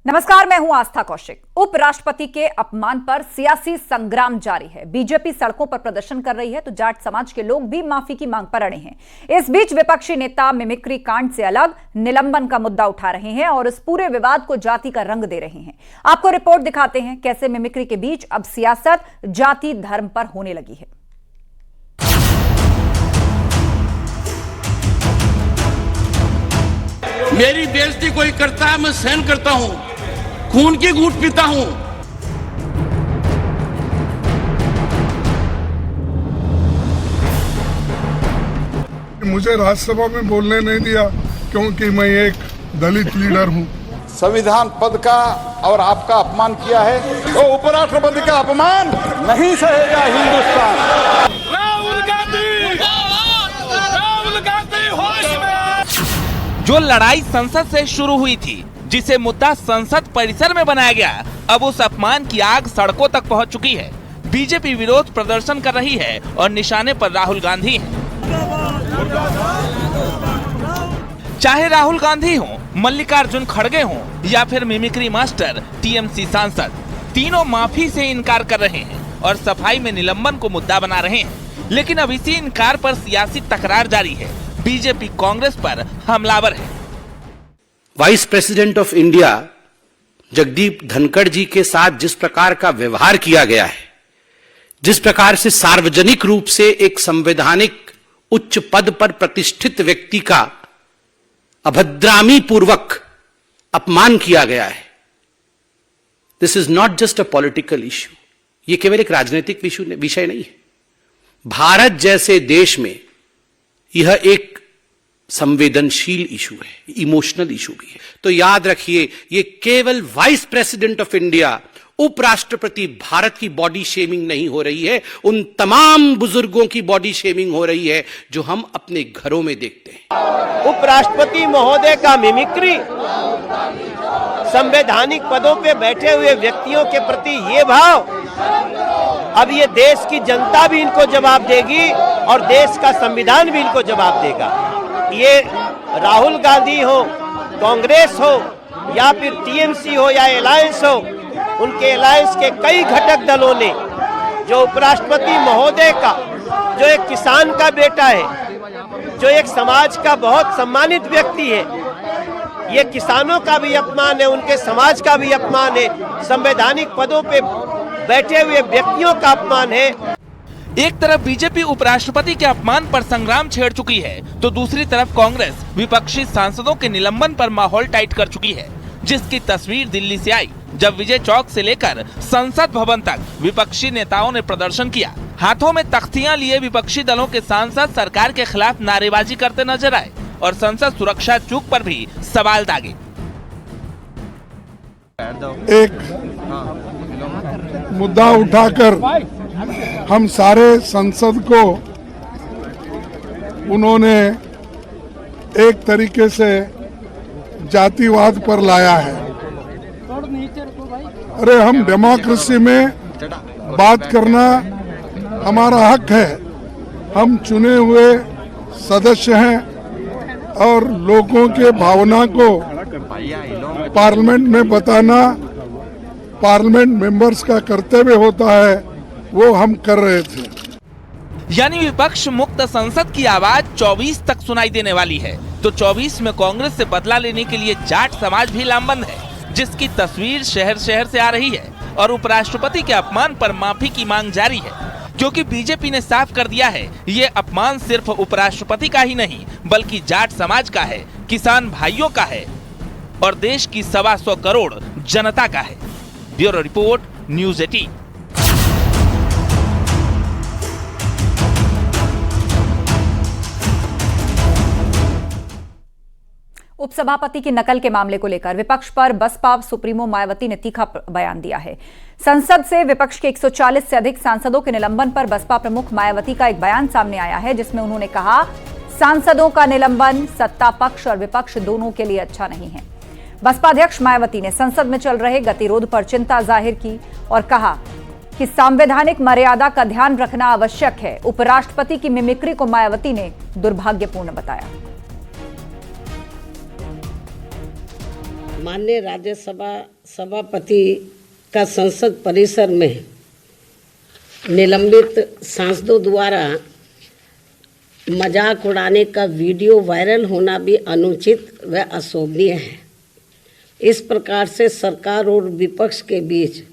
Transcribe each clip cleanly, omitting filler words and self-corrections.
नमस्कार, मैं हूं आस्था कौशिक। उपराष्ट्रपति के अपमान पर सियासी संग्राम जारी है। बीजेपी सड़कों पर प्रदर्शन कर रही है तो जाट समाज के लोग भी माफी की मांग पर अड़े हैं। इस बीच विपक्षी नेता मिमिक्री कांड से अलग निलंबन का मुद्दा उठा रहे हैं और इस पूरे विवाद को जाति का रंग दे रहे हैं। आपको रिपोर्ट दिखाते हैं कैसे मिमिक्री के बीच अब सियासत जाति धर्म पर होने लगी है। मेरी बेइज्जती कोई करता है, मैं सहन करता हूं, खून की घूंट पीता हूं। मुझे राज्यसभा में बोलने नहीं दिया क्योंकि मैं एक दलित लीडर हूं। संविधान पद का और आपका अपमान किया है तो उपराष्ट्रपति का अपमान नहीं सहेगा हिंदुस्तान। राहुल गांधी, राहुल गांधी होश में। जो लड़ाई संसद से शुरू हुई थी, जिसे मुद्दा संसद परिसर में बनाया गया, अब उस अपमान की आग सड़कों तक पहुंच चुकी है। बीजेपी विरोध प्रदर्शन कर रही है और निशाने पर राहुल गांधी हैं। चाहे राहुल गांधी हो, मल्लिकार्जुन खड़गे हो या फिर मिमिक्री मास्टर टीएमसी सांसद, तीनों माफी से इनकार कर रहे हैं और सफाई में निलंबन को मुद्दा बना रहे हैं। लेकिन अब इसी इनकार पर सियासी तकरार जारी है। बीजेपी कांग्रेस पर हमलावर है। Vice president of India Jagdeep Dhankhar ji के साथ जिस प्रकार का व्यवहार किया गया है, जिस प्रकार से सार्वजनिक रूप से एक संवैधानिक उच्च पद पर प्रतिष्ठित व्यक्ति का अभद्रामी पूर्वक अपमान किया गया है, this is not just a political issue. यह केवल एक राजनीतिक विषय नहीं है। भारत जैसे देश में यह एक संवेदनशील इशू है, इमोशनल इशू भी है। तो याद रखिए, यह केवल वाइस प्रेसिडेंट ऑफ इंडिया, उपराष्ट्रपति भारत की बॉडी शेमिंग नहीं हो रही है, उन तमाम बुजुर्गों की बॉडी शेमिंग हो रही है जो हम अपने घरों में देखते हैं। उपराष्ट्रपति महोदय का मिमिक्री, संवैधानिक पदों पे बैठे हुए व्यक्तियों के प्रति ये भाव, अब ये देश की जनता भी इनको जवाब देगी और देश का संविधान भी इनको जवाब देगा। ये राहुल गांधी हो, कांग्रेस हो या फिर टीएमसी हो या अलायंस हो, उनके अलायंस के कई घटक दलों ने जो उपराष्ट्रपति महोदय का, जो एक किसान का बेटा है, जो एक समाज का बहुत सम्मानित व्यक्ति है, ये किसानों का भी अपमान है, उनके समाज का भी अपमान है, संवैधानिक पदों पे बैठे हुए व्यक्तियों का अपमान है। एक तरफ बीजेपी उपराष्ट्रपति के अपमान पर संग्राम छेड़ चुकी है तो दूसरी तरफ कांग्रेस विपक्षी सांसदों के निलंबन पर माहौल टाइट कर चुकी है, जिसकी तस्वीर दिल्ली से आई जब विजय चौक से लेकर संसद भवन तक विपक्षी नेताओं ने प्रदर्शन किया। हाथों में तख्तियां लिए विपक्षी दलों के सांसद सरकार के खिलाफ नारेबाजी करते नजर आए और संसद सुरक्षा चूक पर भी सवाल दागे। एक मुद्दा उठाकर हम सारे संसद को उन्होंने एक तरीके से जातिवाद पर लाया है। अरे, हम डेमोक्रेसी में बात करना हमारा हक है। हम चुने हुए सदस्य हैं और लोगों के भावना को पार्लियामेंट में बताना पार्लियामेंट मेंबर्स का कर्तव्य होता है, वो हम कर रहे थे। यानी विपक्ष मुक्त संसद की आवाज 24 तक सुनाई देने वाली है तो 24 में कांग्रेस से बदला लेने के लिए जाट समाज भी लामबंद है, जिसकी तस्वीर शहर शहर से आ रही है और उपराष्ट्रपति के अपमान पर माफी की मांग जारी है, क्योंकि बीजेपी ने साफ कर दिया है ये अपमान सिर्फ उपराष्ट्रपति का ही नहीं बल्कि जाट समाज का है, किसान भाइयों का है और देश की 125 करोड़ जनता का है। Bureau report, news 18। उपसभापति की नकल के मामले को लेकर विपक्ष पर बसपा सुप्रीमो मायावती ने तीखा बयान दिया है। संसद से विपक्ष के 140 से अधिक सांसदों के निलंबन पर बसपा प्रमुख मायावती का एक बयान सामने आया है, जिसमें उन्होंने कहा सांसदों का निलंबन सत्ता पक्ष और विपक्ष दोनों के लिए अच्छा नहीं है। बसपा अध्यक्ष मायावती ने संसद में चल रहे गतिरोध पर चिंता जाहिर की और कहा कि संवैधानिक मर्यादा का ध्यान रखना आवश्यक है। उपराष्ट्रपति की मिमिक्री को मायावती ने दुर्भाग्यपूर्ण बताया। माननीय राज्यसभा सभापति का संसद परिसर में निलंबित सांसदों द्वारा मजाक उड़ाने का वीडियो वायरल होना भी अनुचित व अशोभनीय है। इस प्रकार से सरकार और विपक्ष के बीच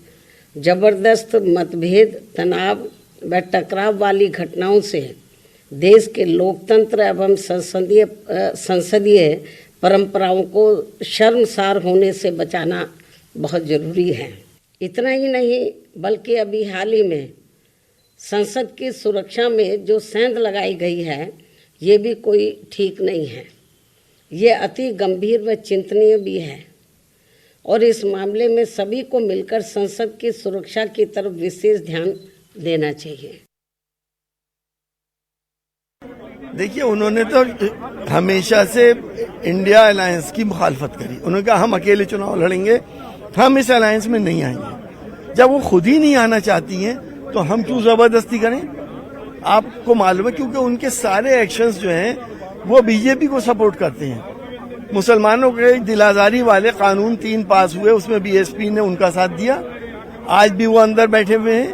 जबरदस्त मतभेद, तनाव व टकराव वाली घटनाओं से देश के लोकतंत्र एवं संसदीय परंपराओं को शर्मसार होने से बचाना बहुत जरूरी है। इतना ही नहीं बल्कि अभी हाल ही में संसद की सुरक्षा में जो सेंध लगाई गई है, ये भी कोई ठीक नहीं है। ये अति गंभीर व चिंतनीय भी है और इस मामले में सभी को मिलकर संसद की सुरक्षा की तरफ विशेष ध्यान देना चाहिए। देखिए, उन्होंने तो हमेशा से इंडिया अलायंस की मुखालफत करी। उन्होंने कहा हम अकेले चुनाव लड़ेंगे, हम इस अलायंस में नहीं आएंगे। जब वो खुद ही नहीं आना चाहती हैं तो हम क्यों जबरदस्ती करें? आपको मालूम है, क्योंकि उनके सारे एक्शंस जो हैं वो बीजेपी को सपोर्ट करते हैं। मुसलमानों के दिल आजारी वाले कानून 3 पास हुए, उसमें बीएसपी ने उनका साथ दिया। आज भी वो अंदर बैठे हुए हैं।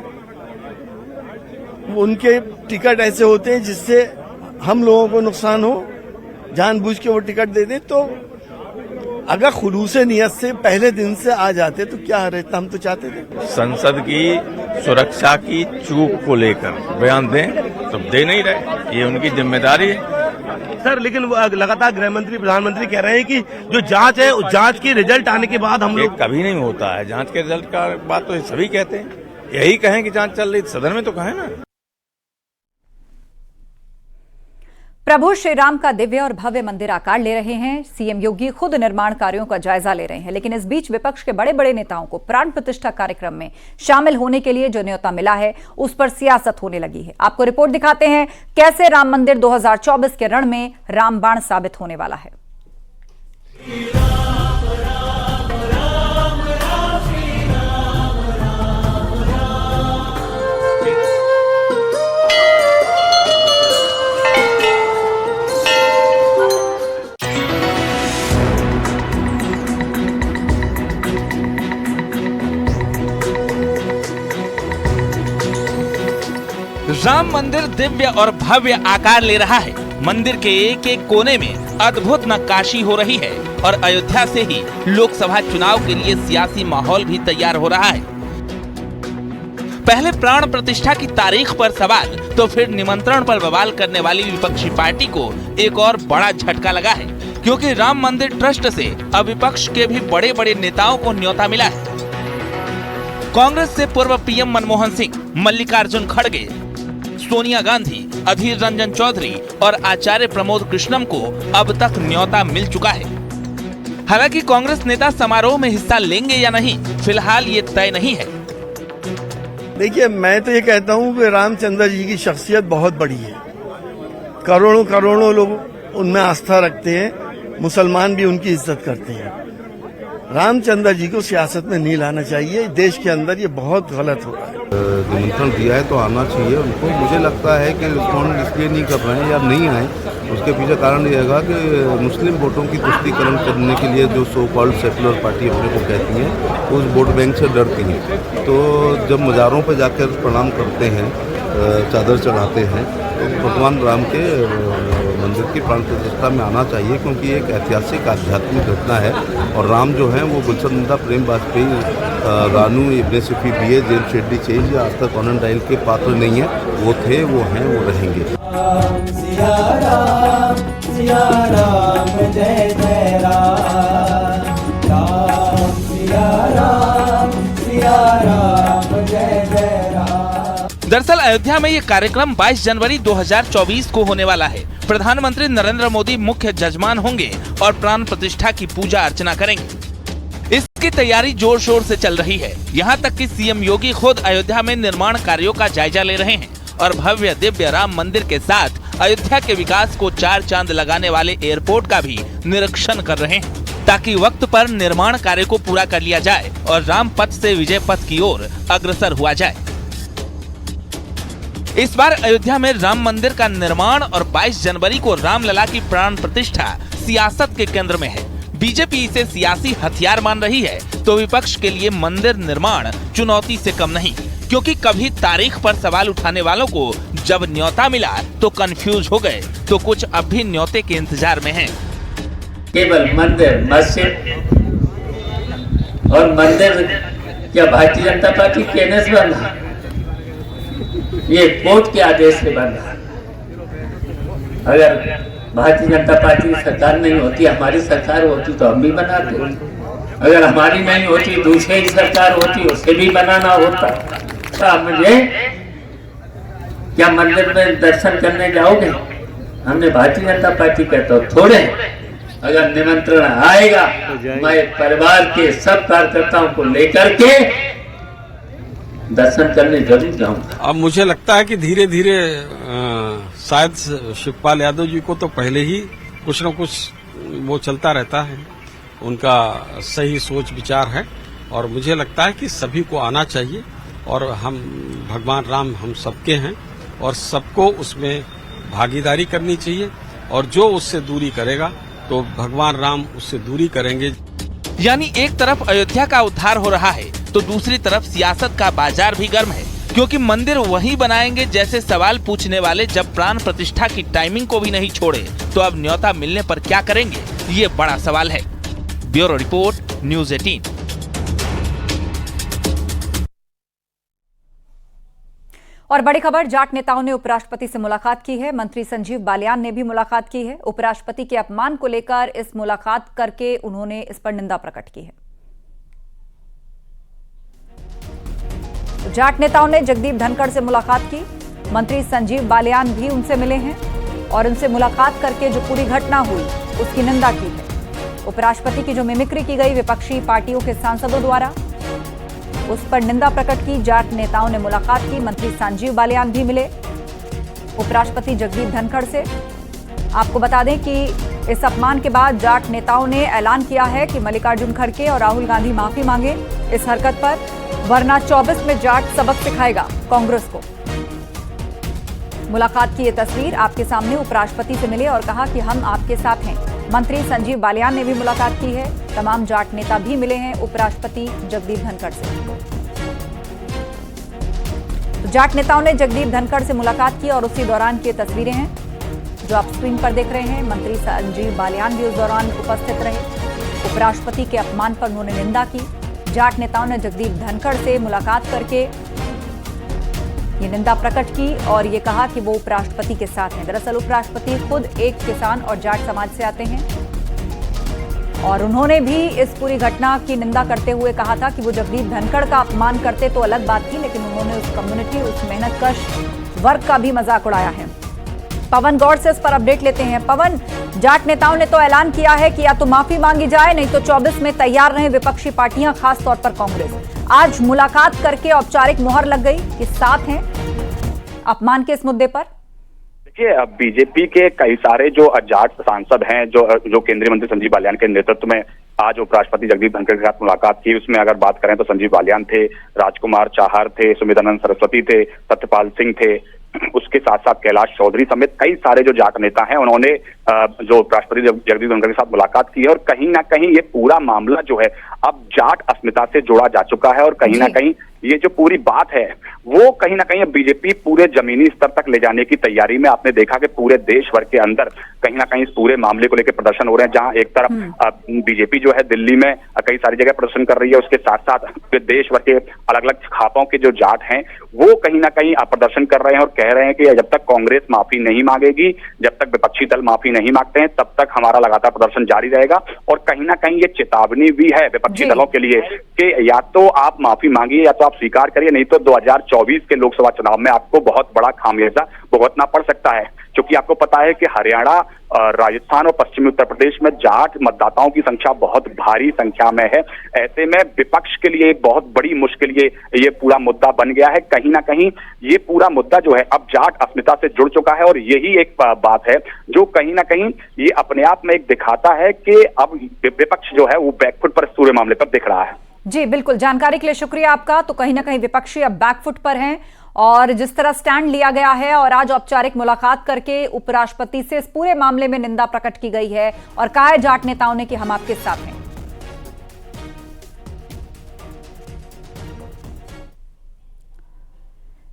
उनके टिकट ऐसे होते हैं जिससे हम लोगों को नुकसान हो, जानबूझ के वो टिकट दे दें। तो अगर खुलूसे नियत से पहले दिन से आ जाते तो क्या रहता, हम तो चाहते थे। संसद की सुरक्षा की चूक को लेकर बयान दें तो दे नहीं रहे, ये उनकी जिम्मेदारी है। सर, लेकिन लगातार गृह मंत्री, प्रधानमंत्री कह रहे हैं कि जो जांच है, उस जांच की रिजल्ट आने के बाद हम लोग। कभी नहीं होता है जांच के रिजल्ट का बात, तो सभी कहते हैं। यही कहें कि जांच चल रही, सदन में तो कहें ना। प्रभु श्री राम का दिव्य और भव्य मंदिर आकार ले रहे हैं। सीएम योगी खुद निर्माण कार्यों का जायजा ले रहे हैं, लेकिन इस बीच विपक्ष के बड़े बड़े नेताओं को प्राण प्रतिष्ठा कार्यक्रम में शामिल होने के लिए जो न्योता मिला है, उस पर सियासत होने लगी है। आपको रिपोर्ट दिखाते हैं कैसे राम मंदिर 2024 के रण में रामबाण साबित होने वाला है। राम मंदिर दिव्य और भव्य आकार ले रहा है। मंदिर के एक एक कोने में अद्भुत नक्काशी हो रही है और अयोध्या से ही लोकसभा चुनाव के लिए सियासी माहौल भी तैयार हो रहा है। पहले प्राण प्रतिष्ठा की तारीख पर सवाल, तो फिर निमंत्रण पर बवाल करने वाली विपक्षी पार्टी को एक और बड़ा झटका लगा है, क्योंकि राम मंदिर ट्रस्ट से अब विपक्ष के भी बड़े बड़े नेताओं को न्योता मिला है। कांग्रेस से पूर्व पीएम मनमोहन सिंह, मल्लिकार्जुन खड़गे, सोनिया गांधी, अधीर रंजन चौधरी और आचार्य प्रमोद कृष्णम को अब तक न्योता मिल चुका है। हालांकि कांग्रेस नेता समारोह में हिस्सा लेंगे या नहीं, फिलहाल ये तय नहीं है। देखिए, मैं तो ये कहता हूँ कि रामचंद्र जी की शख्सियत बहुत बड़ी है। करोड़ों करोड़ों लोग उनमें आस्था रखते हैं, मुसलमान भी उनकी इज्जत करते हैं। रामचंद्र जी को सियासत में नहीं लाना चाहिए। देश के अंदर ये बहुत गलत हो रहा है। निमंत्रण दिया है तो आना चाहिए उनको। मुझे लगता है कि रिस्पॉन्ड इसलिए नहीं कर रहे हैं या नहीं आए, उसके पीछे कारण ये है कि मुस्लिम वोटों की तुष्टीकरण करने के लिए जो सो कॉल्ड सेकुलर पार्टी अपने को कहती है, उस वोट बैंक से डरती हैं। तो जब मज़ारों पर जाकर प्रणाम करते हैं, चादर चढ़ाते हैं, तो भगवान राम के मंदिर की प्राण प्रतिष्ठा में आना चाहिए, क्योंकि एक ऐतिहासिक आध्यात्मिक घटना है। और राम जो है वो गुलशन प्रेम वाजपेयी, रानू इब्ने सिफी बीए, जेल शेड्डी चेंज या आज तक ऑनन डायल के पात्र नहीं है। वो थे, वो हैं, वो रहेंगे। सिया राम जय जय राम, राम सिया राम जय जय राम। दरअसल अयोध्या में ये कार्यक्रम 22 जनवरी 2024 को होने वाला है। प्रधानमंत्री नरेंद्र मोदी मुख्य जजमान होंगे और प्राण प्रतिष्ठा की पूजा अर्चना करेंगे। इसकी तैयारी जोर शोर से चल रही है। यहाँ तक कि सीएम योगी खुद अयोध्या में निर्माण कार्यों का जायजा ले रहे हैं और भव्य दिव्य राम मंदिर के साथ अयोध्या के विकास को 4 चांद लगाने वाले एयरपोर्ट का भी निरीक्षण कर रहे हैं, ताकि वक्त पर निर्माण कार्य को पूरा कर लिया जाए और राम पथ से विजय पथ की ओर अग्रसर हुआ जाए। इस बार अयोध्या में राम मंदिर का निर्माण और 22 जनवरी को रामलला की प्राण प्रतिष्ठा सियासत के केंद्र में है। बीजेपी इसे सियासी हथियार मान रही है तो विपक्ष के लिए मंदिर निर्माण चुनौती से कम नहीं, क्योंकि कभी तारीख पर सवाल उठाने वालों को जब न्योता मिला तो कंफ्यूज हो गए, तो कुछ अब भी न्योते के इंतजार में हैं। केवल मंदिर, मस्जिद और मंदिर क्या भारतीय जनता पार्टी कहने से बना? ये कोर्ट के आदेश से बना। अगर भारतीय जनता पार्टी की सरकार नहीं होती, हमारी सरकार होती तो हम भी बनाते। अगर हमारी नहीं होती, दूसरे की सरकार होती, उसे भी बनाना होता। तो मुझे क्या मंदिर में दर्शन करने जाओगे? हमने भारतीय जनता पार्टी का तो थोड़े, अगर निमंत्रण आएगा मैं परिवार के सब कार्यकर्ताओं को लेकर के दर्शन करने जरूर जाऊंगा। अब मुझे लगता है कि धीरे धीरे शायद शिवपाल यादव जी को तो पहले ही कुछ न कुछ वो चलता रहता है, उनका सही सोच विचार है, और मुझे लगता है कि सभी को आना चाहिए, और हम भगवान राम हम सबके हैं और सबको उसमें भागीदारी करनी चाहिए, और जो उससे दूरी करेगा तो भगवान राम उससे दूरी करेंगे। यानी एक तरफ अयोध्या का उद्धार हो रहा है तो दूसरी तरफ सियासत का बाजार भी गर्म है, क्योंकि मंदिर वही बनाएंगे जैसे सवाल पूछने वाले जब प्राण प्रतिष्ठा की टाइमिंग को भी नहीं छोड़े, तो अब न्योता मिलने पर क्या करेंगे, ये बड़ा सवाल है। Bureau report, news 18। और बड़ी खबर, जाट नेताओं ने उपराष्ट्रपति से मुलाकात की है। मंत्री संजीव बालियान ने भी मुलाकात की है। उपराष्ट्रपति के अपमान को लेकर इस मुलाकात करके उन्होंने इस पर निंदा प्रकट की है। जाट नेताओं ने जगदीप धनखड़ से मुलाकात की। मंत्री संजीव बालियान भी उनसे मिले हैं और उनसे मुलाकात करके जो पूरी घटना हुई उसकी निंदा की है। उपराष्ट्रपति की जो मिमिक्री की गई विपक्षी पार्टियों के सांसदों द्वारा, उस पर निंदा प्रकट की। जाट नेताओं ने मुलाकात की। मंत्री संजीव बालियान भी मिले उपराष्ट्रपति जगदीप धनखड़ से। आपको बता दें कि इस अपमान के बाद जाट नेताओं ने ऐलान किया है कि मल्लिकार्जुन खड़गे और राहुल गांधी माफी मांगे इस हरकत पर, वरना 24 में जाट सबक सिखाएगा कांग्रेस को। मुलाकात की ये तस्वीर आपके सामने। उपराष्ट्रपति से मिले और कहा कि हम आपके साथ हैं। मंत्री संजीव बालियान ने भी मुलाकात की है। तमाम जाट नेता भी मिले हैं उपराष्ट्रपति जगदीप धनखड़ से। तो जाट नेताओं ने जगदीप धनखड़ से मुलाकात की और उसी दौरान की तस्वीरें हैं जो आप स्क्रीन पर देख रहे हैं। मंत्री संजीव बालियान भी उस दौरान उपस्थित रहे। उपराष्ट्रपति के अपमान पर उन्होंने निंदा की। जाट नेताओं ने जगदीप धनखड़ से मुलाकात करके ये निंदा प्रकट की और ये कहा कि वो उपराष्ट्रपति के साथ हैं। दरअसल उपराष्ट्रपति खुद एक किसान और जाट समाज से आते हैं और उन्होंने भी इस पूरी घटना की निंदा करते हुए कहा था कि वो जगदीप धनखड़ का अपमान करते तो अलग बात थी, लेकिन उन्होंने उस कम्युनिटी, उस मेहनतकश वर्ग का भी मजाक उड़ाया है। पवन गौड़ से इस पर अपडेट लेते हैं। पवन, जाट नेताओं ने तो ऐलान किया है कि या तो माफी मांगी जाए, नहीं तो 24 में तैयार रहे विपक्षी पार्टियां, खासतौर पर कांग्रेस। आज मुलाकात करके औपचारिक मुहर लग गई कि साथ हैं अपमान के इस मुद्दे पर। देखिए, अब बीजेपी के कई सारे जो जाट सांसद हैं, जो केंद्रीय मंत्री संजीव बालियान के नेतृत्व में आज उपराष्ट्रपति जगदीप धनखड़ के साथ मुलाकात की, उसमें अगर बात करें तो संजीव बालियान थे, राजकुमार चाहर थे, सुमित्रानंद सरस्वती थे, सत्यपाल सिंह थे, उसके साथ साथ कैलाश चौधरी समेत कई सारे जो जाट नेता हैं, उन्होंने जो उपराष्ट्रपति जगदीप धनखड़ के साथ मुलाकात की है। और कहीं ना कहीं ये पूरा मामला जो है अब जाट अस्मिता से जोड़ा जा चुका है और कहीं ना कहीं ये जो पूरी बात है वो कहीं ना कहीं बीजेपी पूरे जमीनी स्तर तक ले जाने की तैयारी में। आपने देखा कि पूरे देश भर के अंदर कहीं ना कहीं इस पूरे मामले को लेकर प्रदर्शन हो रहे हैं, जहां एक तरफ बीजेपी जो है दिल्ली में कई सारी जगह प्रदर्शन कर रही है, उसके साथ साथ देश भर के अलग अलग खापों के जो जाट हैं वो कहीं ना कहीं प्रदर्शन कर रहे हैं और कह रहे हैं कि जब तक कांग्रेस माफी नहीं मांगेगी, जब तक विपक्षी दल माफी नहीं मांगते हैं, तब तक हमारा लगातार प्रदर्शन जारी रहेगा। और कहीं ना कहीं ये चेतावनी भी है विपक्षी दलों के लिए कि या तो आप माफी मांगिए या तो आप स्वीकार करिए, नहीं तो 2024 के लोकसभा चुनाव में आपको बहुत बड़ा खामियाजा भुगतना पड़ सकता है। क्योंकि आपको पता है कि हरियाणा, राजस्थान और पश्चिमी उत्तर प्रदेश में जाट मतदाताओं की संख्या बहुत भारी संख्या में है। ऐसे में विपक्ष के लिए एक बहुत बड़ी मुश्किल ये पूरा मुद्दा बन गया है। कहीं ना कहीं ये पूरा मुद्दा जो है अब जाट अस्मिता से जुड़ चुका है और यही एक बात है जो कहीं ना कहीं ये अपने आप में एक दिखाता है कि अब विपक्ष जो है वो बैकफुट पर इस पूरे मामले पर दिख रहा है। जी बिल्कुल, जानकारी के लिए शुक्रिया आपका। तो कहीं ना कहीं विपक्षी अब बैकफुट पर हैं और जिस तरह स्टैंड लिया गया है और आज औपचारिक मुलाकात करके उपराष्ट्रपति से इस पूरे मामले में निंदा प्रकट की गई है और कहा है जाट नेताओं ने कि हम आपके साथ हैं।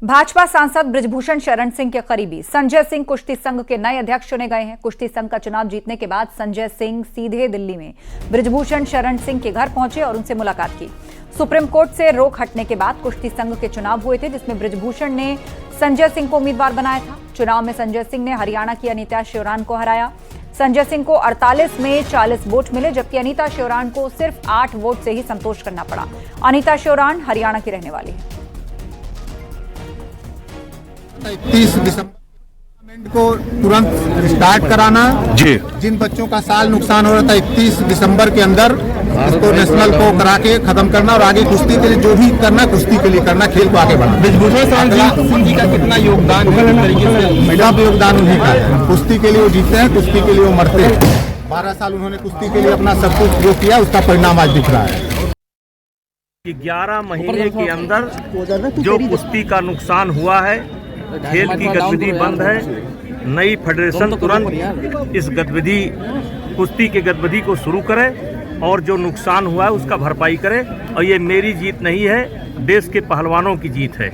भाजपा सांसद बृजभूषण शरण सिंह के करीबी संजय सिंह कुश्ती संघ के नए अध्यक्ष चुने गए हैं। कुश्ती संघ का चुनाव जीतने के बाद संजय सिंह सीधे दिल्ली में बृजभूषण शरण सिंह के घर पहुंचे और उनसे मुलाकात की। सुप्रीम कोर्ट से रोक हटने के बाद कुश्ती संघ के चुनाव हुए थे, जिसमें बृजभूषण ने संजय सिंह को उम्मीदवार बनाया था। चुनाव में संजय सिंह ने हरियाणा की अनीता शिवरान को हराया। संजय सिंह को 48 में 40 वोट मिले, जबकि अनीता शिवरान को सिर्फ 8 वोट से ही संतोष करना पड़ा। अनीता शिवरान हरियाणा की रहने वाली है। 31 दिसंबर को तुरंत स्टार्ट कराना जी। जिन बच्चों का साल नुकसान हो रहा था 31 दिसंबर के अंदर इसको नेशनल को करा के खत्म करना और आगे कुश्ती के लिए जो भी करना कुश्ती के लिए करना, खेल को आगे बढ़ाना। बृजभूषण जी का कितना योगदान है? मेरा योगदान उन्हीं का है। कुश्ती के लिए वो जीते हैं, कुश्ती के लिए वो मरते हैं। 12 साल उन्होंने कुश्ती के लिए अपना सब कुछ जो किया उसका परिणाम आज दिख रहा है। 11 महीने के अंदर जो कुश्ती का नुकसान हुआ है, खेल की गतिविधि बंद है। नई फेडरेशन तुरंत इस गतिविधि कुश्ती के गतिविधि को शुरू करे और जो नुकसान हुआ है उसका भरपाई करे। और ये मेरी जीत नहीं है, देश के पहलवानों की जीत है।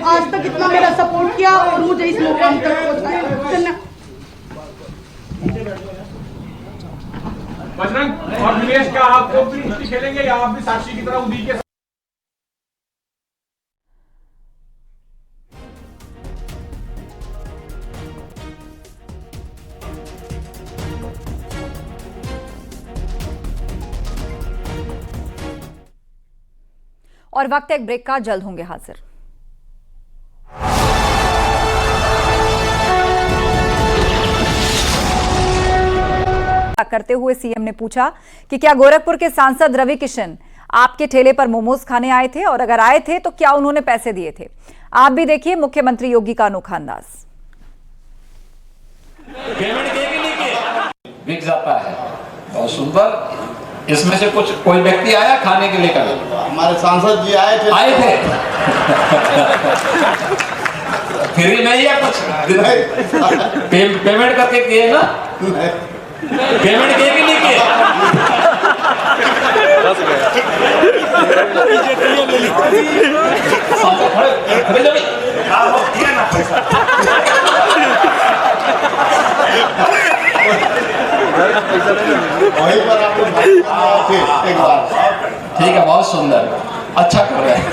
आज तक इतना मेरा सपोर्ट किया और मुझे इस मुकाम तक पहुंचाया। बजरंग और निलेश का आप लोग भी कुश्ती खेलेंगे या आप भी साक्षी की तरह उन्हीं के? और वक्त एक ब्रेक का, जल्द होंगे हाजिर। करते हुए सीएम ने पूछा कि क्या गोरखपुर के सांसद रवि किशन आपके ठेले पर मोमोज खाने आए थे, और अगर आए थे तो क्या उन्होंने पैसे दिए थे? आप भी देखिए मुख्यमंत्री योगी का अनोखा अंदाज। बिक जाता है, बहुत सुंदर। इसमें से कुछ कोई व्यक्ति आया खाने के लिए? कर हमारे सांसद जी आए थे फ्री नहीं है कुछ? पेमेंट करके किए ना? पेमेंट किए कि नहीं किए? वहीं पर आप लोग एक बार। ठीक है, बहुत सुंदर, अच्छा कर रहे हैं।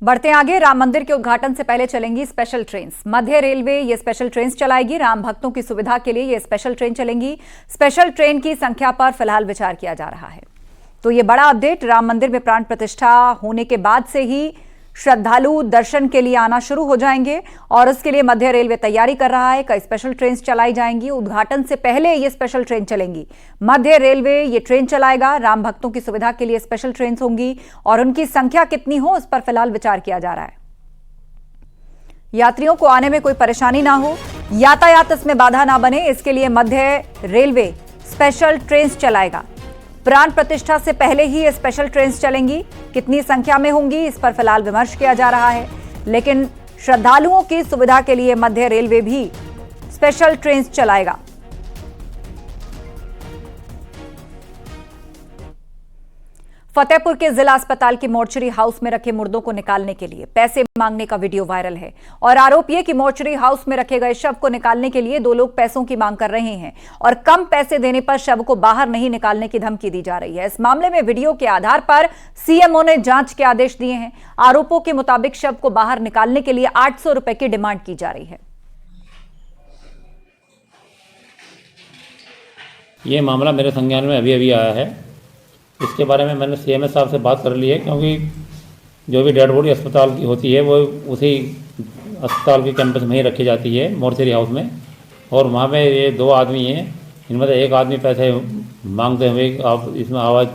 बढ़ते आगे, राम मंदिर के उद्घाटन से पहले चलेंगी स्पेशल ट्रेन। मध्य रेलवे ये स्पेशल ट्रेन चलाएगी। राम भक्तों की सुविधा के लिए ये स्पेशल ट्रेन चलेंगी। स्पेशल ट्रेन की संख्या पर फिलहाल विचार किया जा रहा है। तो ये बड़ा अपडेट, राम मंदिर में प्राण प्रतिष्ठा होने के बाद से ही श्रद्धालु दर्शन के लिए आना शुरू हो जाएंगे और इसके लिए मध्य रेलवे तैयारी कर रहा है। कई स्पेशल ट्रेन चलाई जाएंगी। उद्घाटन से पहले ये स्पेशल ट्रेन चलेंगी। मध्य रेलवे ये ट्रेन चलाएगा। राम भक्तों की सुविधा के लिए स्पेशल ट्रेन होंगी और उनकी संख्या कितनी हो उस पर फिलहाल विचार किया जा रहा है। यात्रियों को आने में कोई परेशानी ना हो, यातायात इसमें बाधा ना बने, इसके लिए मध्य रेलवे स्पेशल ट्रेन चलाएगा। प्राण प्रतिष्ठा से पहले ही ये स्पेशल ट्रेन चलेंगी। कितनी संख्या में होंगी इस पर फिलहाल विमर्श किया जा रहा है, लेकिन श्रद्धालुओं की सुविधा के लिए मध्य रेलवे भी स्पेशल ट्रेन चलाएगा। फतेहपुर के जिला अस्पताल की मोर्चरी हाउस में रखे मुर्दों को निकालने के लिए पैसे मांगने का वीडियो वायरल है और आरोप यह कि मोर्चरी हाउस में रखे गए शव को निकालने के लिए 2 लोग पैसों की मांग कर रहे हैं और कम पैसे देने पर शव को बाहर नहीं निकालने की धमकी दी जा रही है। इस मामले में वीडियो के आधार पर सीएमओ ने जांच के आदेश दिए हैं। आरोपों के मुताबिक शव को बाहर निकालने के लिए 800 रुपए की डिमांड की जा रही है। ये मामला मेरे संज्ञान में अभी आया है। इसके बारे में मैंने सीएमएस साहब से बात कर ली है, क्योंकि जो भी डेड बॉडी अस्पताल की होती है वो उसी अस्पताल के कैंपस में ही रखी जाती है, मोर्चरी हाउस में। और वहाँ पे ये 2 आदमी हैं, इनमें से एक आदमी पैसे मांगते हुए आप इसमें आवाज़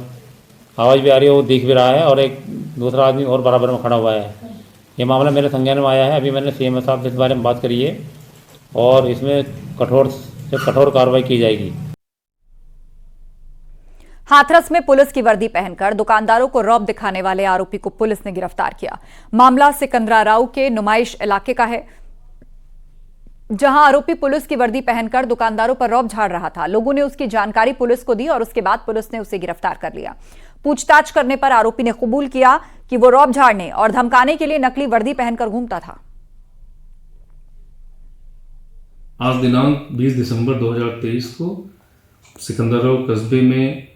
भी आ रही है, वो दिख भी रहा है, और एक दूसरा आदमी और बराबर में खड़ा हुआ है। ये मामला मेरे संज्ञान में आया है। अभी मैंने सीएमएस साहब से इस बारे में बात करी है और इसमें कठोर से कठोर कार्रवाई की जाएगी। हाथरस में पुलिस की वर्दी पहनकर दुकानदारों को रौब दिखाने वाले आरोपी को पुलिस ने गिरफ्तार किया। मामला सिकंदराराव के नुमाइश इलाके का है, जहां आरोपी पुलिस की वर्दी पहनकर दुकानदारों पर रौब झाड़ रहा था। लोगों ने उसकी जानकारी पुलिस को दी और उसके बाद पुलिस ने उसे गिरफ्तार कर लिया। पूछताछ करने पर आरोपी ने कबूल किया कि वो रौब झाड़ने और धमकाने के लिए नकली वर्दी पहनकर घूमता था। आज दिनांक 20 दिसंबर 2023 को सिकंदराव कस्बे में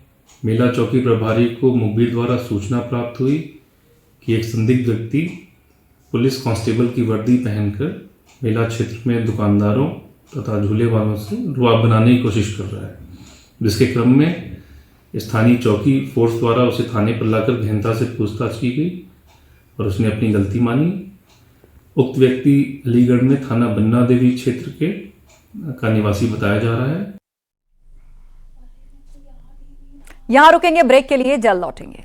मेला चौकी प्रभारी को मुखबिर द्वारा सूचना प्राप्त हुई कि एक संदिग्ध व्यक्ति पुलिस कांस्टेबल की वर्दी पहनकर मेला क्षेत्र में दुकानदारों तथा झूले वालों से रुआब बनाने की कोशिश कर रहा है, जिसके क्रम में स्थानीय चौकी फोर्स द्वारा उसे थाने पर लाकर गहनता से पूछताछ की गई और उसने अपनी गलती मानी। उक्त व्यक्ति अलीगढ़ में थाना बन्ना देवी क्षेत्र का निवासी बताया जा रहा है। यहां रुकेंगे ब्रेक के लिए, जल्द लौटेंगे।